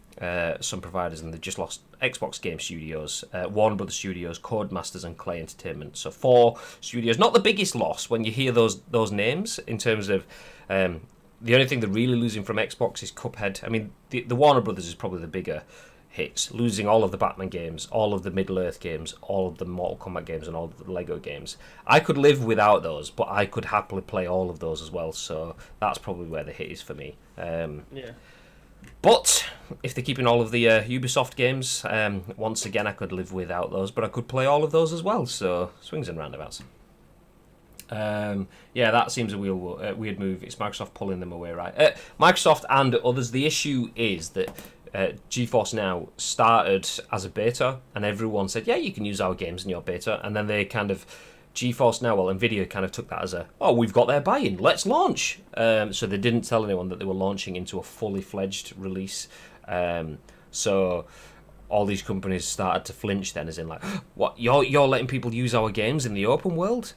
Speaker 1: some providers, and they've just lost Xbox Game Studios, Warner Brothers Studios, Codemasters, and Clay Entertainment. So 4 studios. Not the biggest loss when you hear those names in terms of the only thing they're really losing from Xbox is Cuphead. I mean, the Warner Brothers is probably the bigger hits, losing all of the Batman games, all of the Middle-earth games, all of the Mortal Kombat games, and all of the Lego games. I could live without those, but I could happily play all of those as well, so that's probably where the hit is for me. But if they're keeping all of the Ubisoft games, once again, I could live without those, but I could play all of those as well, so swings and roundabouts. That seems a weird move. It's Microsoft pulling them away, right? Microsoft and others. The issue is that GeForce Now started as a beta, and everyone said, yeah, you can use our games in your beta, and then they kind of, GeForce Now, well, Nvidia kind of took that as we've got their buy-in, let's launch. So they didn't tell anyone that they were launching into a fully fledged release. So all these companies started to flinch then, as in like, what, you're letting people use our games in the open world?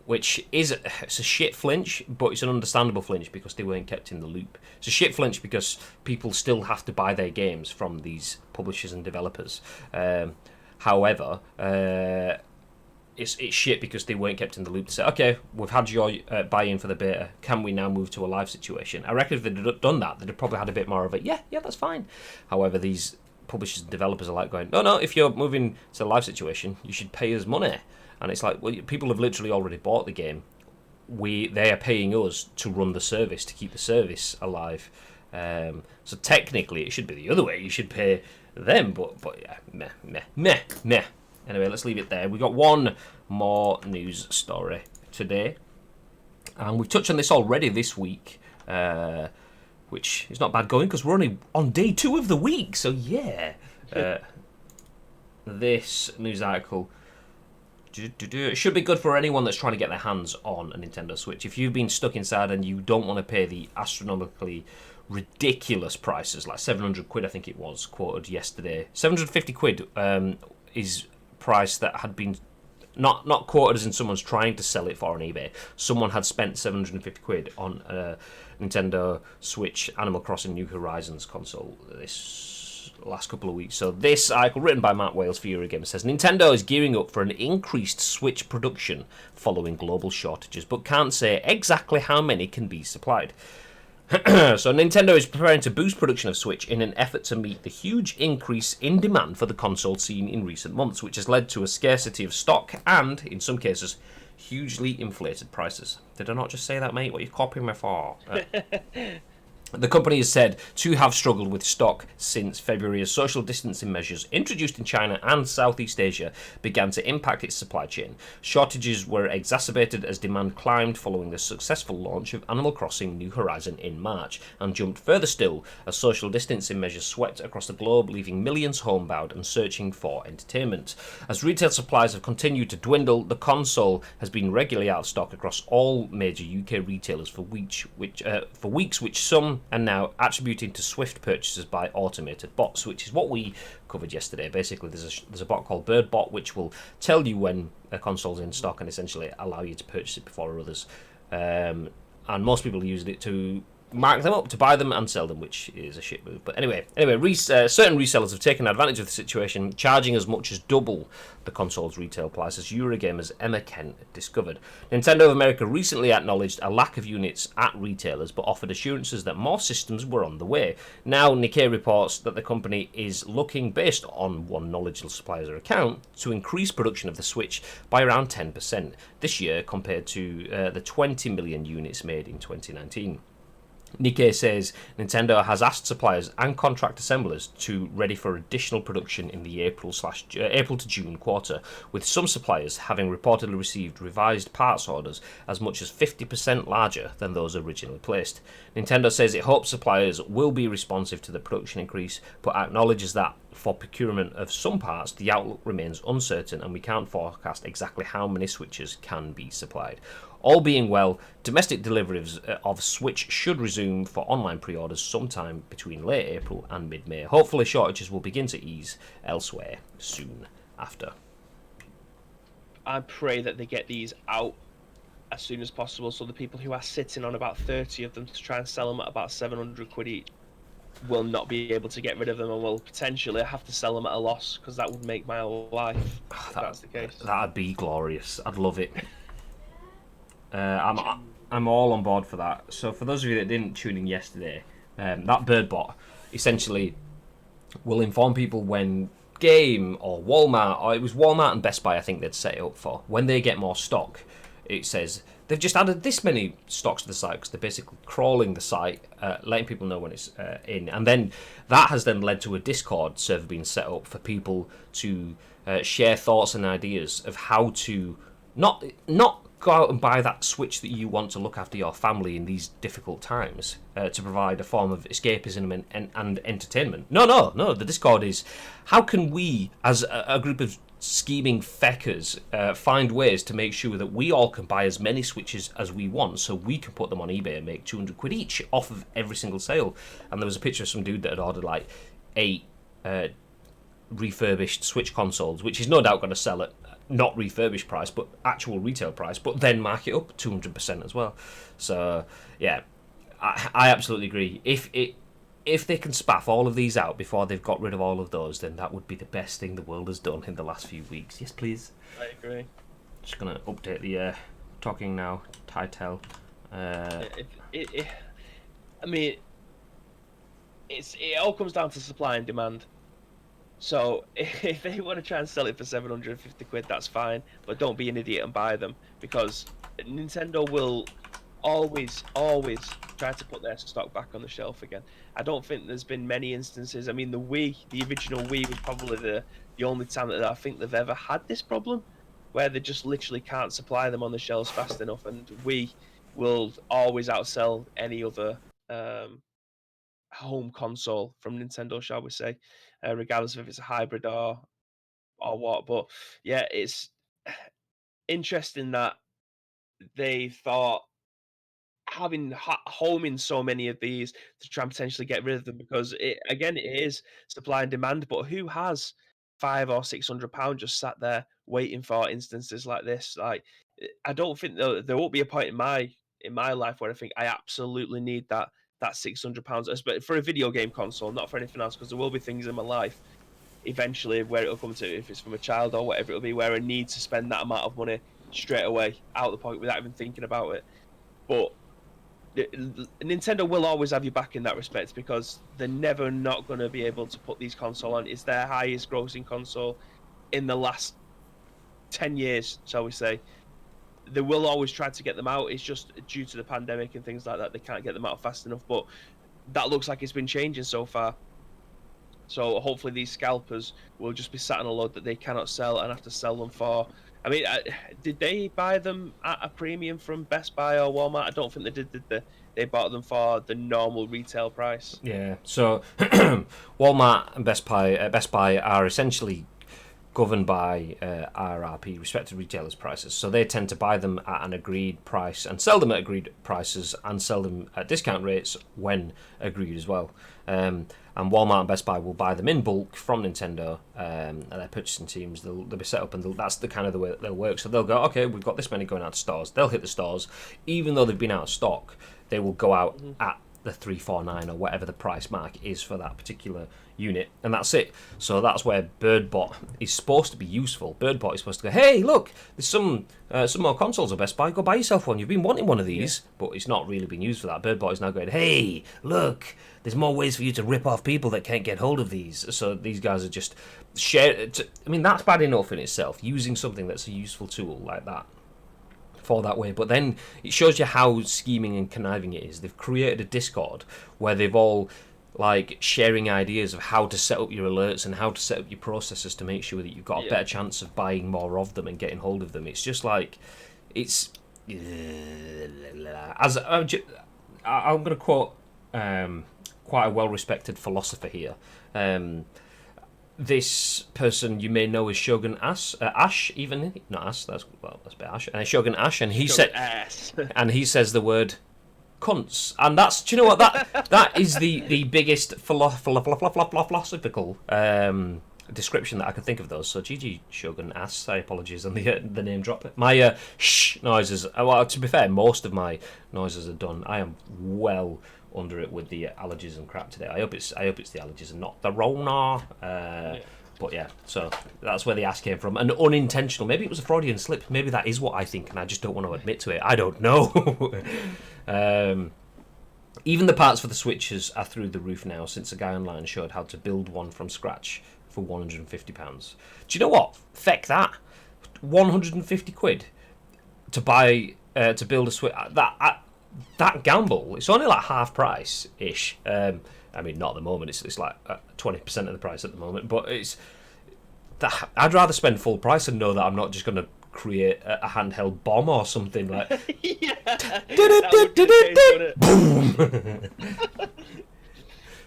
Speaker 1: Which it's a shit flinch, but it's an understandable flinch because they weren't kept in the loop. It's a shit flinch because people still have to buy their games from these publishers and developers. However, it's shit because they weren't kept in the loop to say, okay, we've had your buy-in for the beta, can we now move to a live situation? I reckon if they'd done that, they'd have probably had a bit more of a, yeah, that's fine. However, these publishers and developers are like going, no, if you're moving to the live situation, you should pay us money. And it's like, well, people have literally already bought the game. They are paying us to run the service, to keep the service alive. So technically, it should be the other way. You should pay them, but yeah, meh. Anyway, let's leave it there. We got one more news story today, and we've touched on this already this week, which is not bad going because we're only on day 2 of the week. So yeah, this news article. It should be good for anyone that's trying to get their hands on a Nintendo Switch. If you've been stuck inside and you don't want to pay the astronomically ridiculous prices, like 700 quid I think it was quoted yesterday. 750 quid is price that had been not quoted as in someone's trying to sell it for on eBay. Someone had spent £750 on a Nintendo Switch Animal Crossing New Horizons console this last couple of weeks. So this article, written by Matt Wales for Eurogamer, says Nintendo is gearing up for an increased Switch production following global shortages, but can't say exactly how many can be supplied. So Nintendo is preparing to boost production of Switch in an effort to meet the huge increase in demand for the console seen in recent months, which has led to a scarcity of stock and, in some cases, hugely inflated prices. Did I not just say that, mate? What are you copying me for? The company is said to have struggled with stock since February as social distancing measures introduced in China and Southeast Asia began to impact its supply chain. Shortages were exacerbated as demand climbed following the successful launch of Animal Crossing New Horizon in March, and jumped further still as social distancing measures swept across the globe, leaving millions homebound and searching for entertainment. As retail supplies have continued to dwindle, the console has been regularly out of stock across all major UK retailers for weeks, which some are now attributing to swift purchases by automated bots, which is what we covered yesterday. Basically, there's a bot called BirdBot which will tell you when a console's in stock and essentially allow you to purchase it before others. And most people use it to mark them up, to buy them and sell them, which is a shit move. But anyway, certain resellers have taken advantage of the situation, charging as much as double the console's retail price, as Eurogamer's Emma Kent discovered. Nintendo of America recently acknowledged a lack of units at retailers, but offered assurances that more systems were on the way. Now, Nikkei reports that the company is looking, based on one knowledgeable supplier's account, to increase production of the Switch by around 10% this year compared to the 20 million units made in 2019. Nikkei says Nintendo has asked suppliers and contract assemblers to ready for additional production in the April to June quarter, with some suppliers having reportedly received revised parts orders as much as 50% larger than those originally placed. Nintendo says it hopes suppliers will be responsive to the production increase, but acknowledges that for procurement of some parts, the outlook remains uncertain and we can't forecast exactly how many Switches can be supplied. All being well, domestic deliveries of Switch should resume for online pre-orders sometime between late April and mid-May. Hopefully shortages will begin to ease elsewhere soon after.
Speaker 2: I pray that they get these out as soon as possible, so the people who are sitting on about 30 of them to try and sell them at about £700 each will not be able to get rid of them, and will potentially have to sell them at a loss, because that would make my life if that's the case.
Speaker 1: That'd be glorious. I'd love it. I'm all on board for that. So for those of you that didn't tune in yesterday, that BirdBot essentially will inform people when Game or Walmart, or it was Walmart and Best Buy I think they'd set it up for, when they get more stock, it says they've just added this many stocks to the site, because they're basically crawling the site, letting people know when it's in. And then that has then led to a Discord server being set up for people to share thoughts and ideas of how to not go out and buy that Switch that you want to look after your family in these difficult times, to provide a form of escapism and entertainment. No. The Discord is, how can we, as a group of scheming feckers, find ways to make sure that we all can buy as many Switches as we want, so we can put them on eBay and make £200 each off of every single sale. And there was a picture of some dude that had ordered like 8 refurbished Switch consoles, which is no doubt going to sell at not refurbished price, but actual retail price, but then mark it up 200% as well. So yeah, I absolutely agree. If they can spaff all of these out before they've got rid of all of those, then that would be the best thing the world has done in the last few weeks. Yes, please.
Speaker 2: I agree.
Speaker 1: Just gonna update the talking now title.
Speaker 2: I mean, it all comes down to supply and demand. So if they want to try and sell it for £750, that's fine, but don't be an idiot and buy them, because Nintendo will always try to put their stock back on the shelf again. I don't think there's been many instances. I mean, the original Wii was probably the only time that I think they've ever had this problem, where they just literally can't supply them on the shelves fast enough, and Wii will always outsell any other home console from Nintendo, shall we say, regardless of if it's a hybrid or what. But yeah, it's interesting that they thought having homing so many of these to try and potentially get rid of them, because it is supply and demand. But who has £500 or £600 just sat there waiting for instances like this. Like, I don't think there won't be a point in my life where I think I absolutely need that £600, but for a video game console, not for anything else, because there will be things in my life eventually where it'll come to, if it's from a child or whatever it'll be, where I need to spend that amount of money straight away out of the pocket without even thinking about it. But Nintendo will always have you back in that respect, because they're never not going to be able to put these console on. It's their highest grossing console in the last 10 years, shall we say. They will always try to get them out. It's just due to the pandemic and things like that, they can't get them out fast enough. But that looks like it's been changing so far. So hopefully these scalpers will just be sat on a load that they cannot sell and have to sell them for. I mean, did they buy them at a premium from Best Buy or Walmart? I don't think they did they? They bought them for the normal retail price.
Speaker 1: Yeah, so Walmart and Best Buy are essentially governed by RRP, respective retailers' prices. So they tend to buy them at an agreed price and sell them at agreed prices and sell them at discount rates when agreed as well. And Walmart and Best Buy will buy them in bulk from Nintendo, and their purchasing teams, they'll be set up, and that's the kind of the way that they'll work. So they'll go, okay, we've got this many going out to stores. They'll hit the stores, even though they've been out of stock. They will go out at the 349 or whatever the price mark is for that particular unit, and that's it. So that's where BirdBot is supposed to be useful. BirdBot is supposed to go, hey, look, there's some more consoles at Best Buy. Go buy yourself one. You've been wanting one of these, but it's not really been used for that. BirdBot is now going, hey, look, there's more ways for you to rip off people that can't get hold of these. So these guys are just I mean, that's bad enough in itself, using something that's a useful tool like that for that way, but then it shows you how scheming and conniving it is. They've created a Discord where they've all like sharing ideas of how to set up your alerts and how to set up your processors to make sure that you've got a better chance of buying more of them and getting hold of them. It's just like, it's as I'm going to quote quite a well-respected philosopher here. This person you may know is Shogun Ash, even not Ash. That's a bit Ash. Shogun Ash, and he and he says the word cunts, and that's, do you know what, that is the biggest philosophical description that I can think of those. So GG Shogun Ass. I apologize on the name drop. My shh noises. Well, to be fair, most of my noises are done. I am well under it with the allergies and crap today. I hope it's the allergies and not the Rona. But yeah, so that's where the ass came from. An unintentional. Maybe it was a Freudian slip. Maybe that is what I think, and I just don't want to admit to it. I don't know. Even the parts for the Switches are through the roof now, since a guy online showed how to build one from scratch for £150. Do you know what? Feck that. 150 quid to buy to build a Switch. That gamble, it's only like half price ish. I mean, not at the moment. It's like 20% of the price at the moment. But it's that I'd rather spend full price and know that I'm not just going to create a handheld bomb or something like. Boom.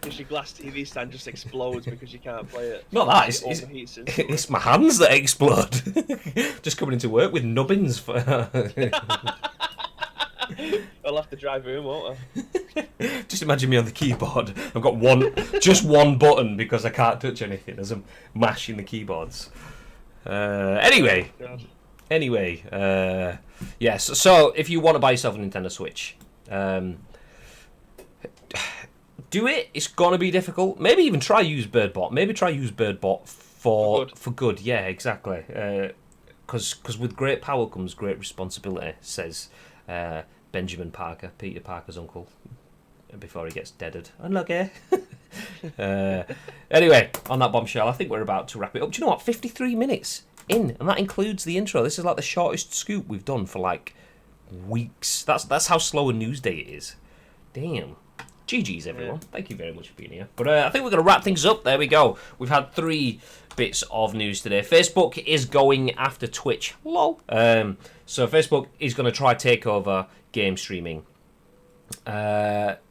Speaker 2: Because your glass TV stand just explodes because you can't play it.
Speaker 1: Not that. It's my hands that explode. Just coming into work with nubbins for.
Speaker 2: I'll have to drive home, won't I?
Speaker 1: Just imagine me on the keyboard. I've got just one button because I can't touch anything as I'm mashing the keyboards. Anyway, yes. So if you want to buy yourself a Nintendo Switch, do it. It's gonna be difficult. Maybe even try use BirdBot. Maybe try use BirdBot for good. Yeah, exactly. Because with great power comes great responsibility, says Benjamin Parker, Peter Parker's uncle, before he gets deaded. Unlucky. Anyway, on that bombshell, I think we're about to wrap it up. Do you know what? 53 minutes in, and that includes the intro. This is like the shortest scoop we've done for like weeks. That's how slow a news day it is. Damn. GG's, everyone. Thank you very much for being here. But I think we're going to wrap things up. There we go. We've had 3 bits of news today. Facebook is going after Twitch. Lol. So Facebook is going to try take over game streaming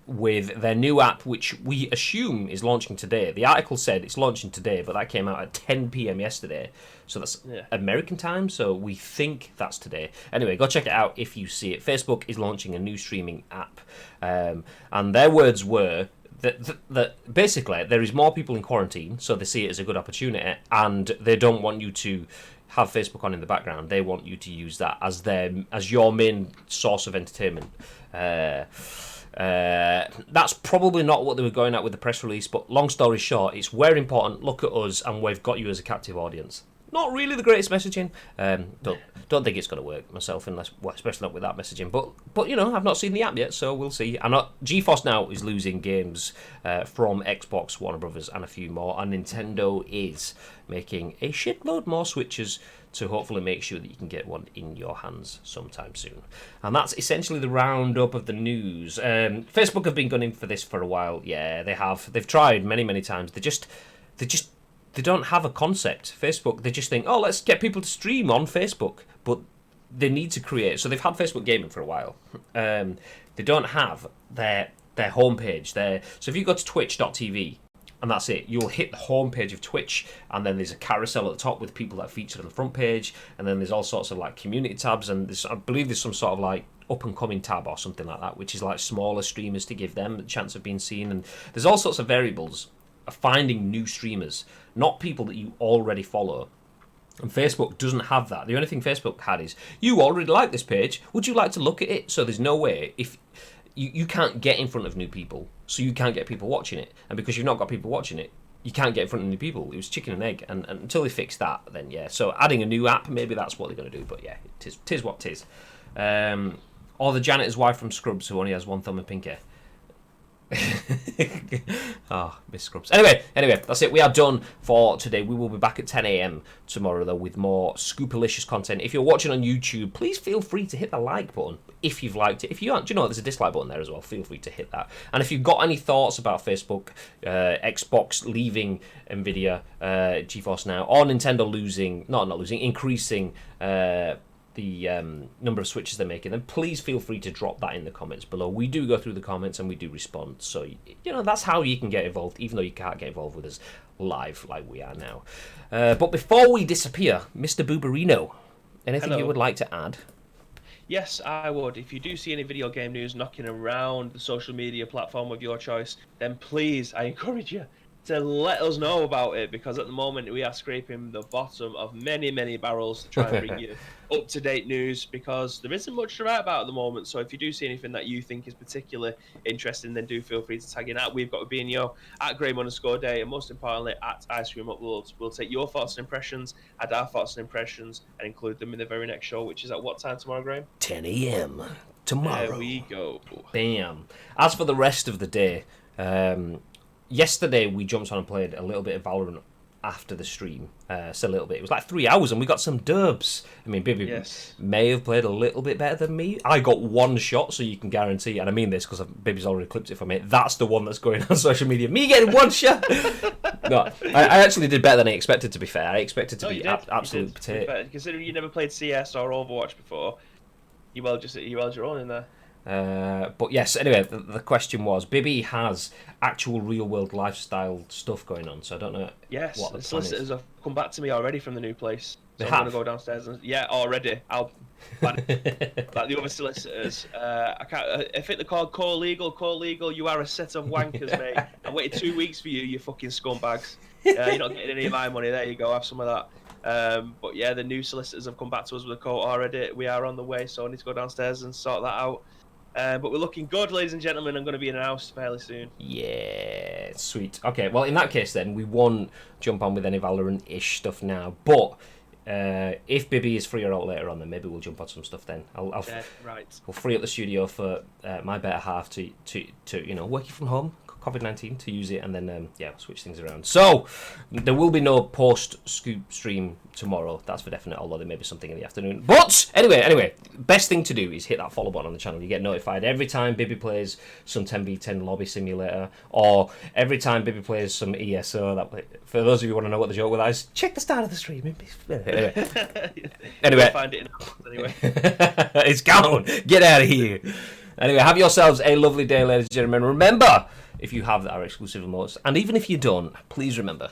Speaker 1: with their new app, which we assume is launching today. The article said it's launching today, but that came out at 10 p.m. yesterday. So that's American time, so we think that's today. Anyway, go check it out if you see it. Facebook is launching a new streaming app. And their words were that basically there is more people in quarantine, so they see it as a good opportunity, and they don't want you to have Facebook on in the background. They want you to use that as your main source of entertainment. That's probably not what they were going at with the press release, but long story short, it's we're important, look at us, and we've got you as a captive audience. Not really the greatest messaging. Don't think it's going to work myself, especially not with that messaging. But I've not seen the app yet, so we'll see. GeForce Now is losing games from Xbox, Warner Brothers, and a few more, and Nintendo is making a shitload more Switches to hopefully make sure that you can get one in your hands sometime soon. And that's essentially the roundup of the news. Facebook have been gunning for this for a while. Yeah, they have. They've tried many times. They don't have a concept. Facebook, they just think, oh, let's get people to stream on Facebook. But they need to create... So they've had Facebook Gaming for a while. They don't have their homepage. So if you go to twitch.tv, and that's it, you'll hit the homepage of Twitch, and then there's a carousel at the top with people that are featured on the front page, and then there's all sorts of like community tabs, and I believe there's some sort of like up-and-coming tab or something like that, which is like smaller streamers to give them a chance of being seen. And there's all sorts of variables of finding new streamers, not people that you already follow. And Facebook doesn't have that. The only thing Facebook had is, you already like this page, would you like to look at it? So there's no way, if you can't get in front of new people, so you can't get people watching it. And because you've not got people watching it, you can't get in front of new people. It was chicken and egg. And until they fix that, then yeah. So adding a new app, maybe that's what they're going to do. But yeah, tis what tis. Or the janitor's wife from Scrubs who only has one thumb and pinky. Miss Scrubs. Anyway, that's it. We are done for today. We will be back at 10 a.m. tomorrow, though, with more Scoopalicious content. If you're watching on YouTube, please feel free to hit the like button if you've liked it. If you aren't, do you know what? There's a dislike button there as well. Feel free to hit that. And if you've got any thoughts about Facebook, Xbox leaving Nvidia, GeForce Now, or Nintendo increasing the number of switches they're making, then please feel free to drop that in the comments below. We do go through the comments and we do respond, so that's how you can get involved, even though you can't get involved with us live like we are now. But before we disappear, Mr. Booberino, anything
Speaker 2: Hello.
Speaker 1: You would like to add?
Speaker 2: Yes, I would. If you do see any video game news knocking around the social media platform of your choice, then please, I encourage you to let us know about it, because at the moment we are scraping the bottom of many barrels to try and bring you up-to-date news, because there isn't much to write about at the moment. So if you do see anything that you think is particularly interesting, then do feel free to tag in at We've Got to Be in Yo, at Graham_Day, and most importantly at Ice Cream Uploads. We'll take your thoughts and impressions, add our thoughts and impressions, and include them in the very next show, which is at what time tomorrow, Graham?
Speaker 1: 10 a.m. tomorrow.
Speaker 2: There we go.
Speaker 1: Bam. As for the rest of the day, yesterday we jumped on and played a little bit of Valorant after the stream. So a little bit. It was like 3 hours and we got some dubs. I mean, Bibby may have played a little bit better than me. I got one shot, so you can guarantee, and I mean this because Bibby's already clipped it for me, that's the one that's going on social media. Me getting one shot! No, I actually did better than I expected, to be fair. I expected to be absolute potato.
Speaker 2: Considering you never played CS or Overwatch before, you held your own in there.
Speaker 1: But yes, anyway, the question was, Bibby has actual real-world lifestyle stuff going on, so I don't know what the
Speaker 2: solicitors have come back to me already from the new place. So I'm going to go downstairs and... Yeah, already. Like the other solicitors. I think they're called co-legal. You are a set of wankers, mate. I waited 2 weeks for you, you fucking scumbags. You're not getting any of my money. There you go, have some of that. But yeah, the new solicitors have come back to us with a quote already. We are on the way, so I need to go downstairs and sort that out. But we're looking good, ladies and gentlemen. I'm going to be in an house fairly soon.
Speaker 1: Yeah, sweet. Okay, well, in that case, then, we won't jump on with any Valorant-ish stuff now. But if Bibby is free or out later on, then maybe we'll jump on some stuff then.
Speaker 2: Right.
Speaker 1: We'll free up the studio for my better half to working from home, COVID-19, to use it, and then switch things around. So there will be no post-scoop stream tomorrow, that's for definite, although there may be something in the afternoon. But anyway, best thing to do is hit that follow button on the channel. You get notified every time Bibby plays some 10v10 lobby simulator, or every time Bibby plays some ESO. For those of you who want to know what the joke with that is, check the start of the stream. Anyway,
Speaker 2: find it anyway.
Speaker 1: It's gone. Get out of here. Anyway, have yourselves a lovely day, ladies and gentlemen. Remember, if you have our exclusive emotes, and even if you don't, please remember,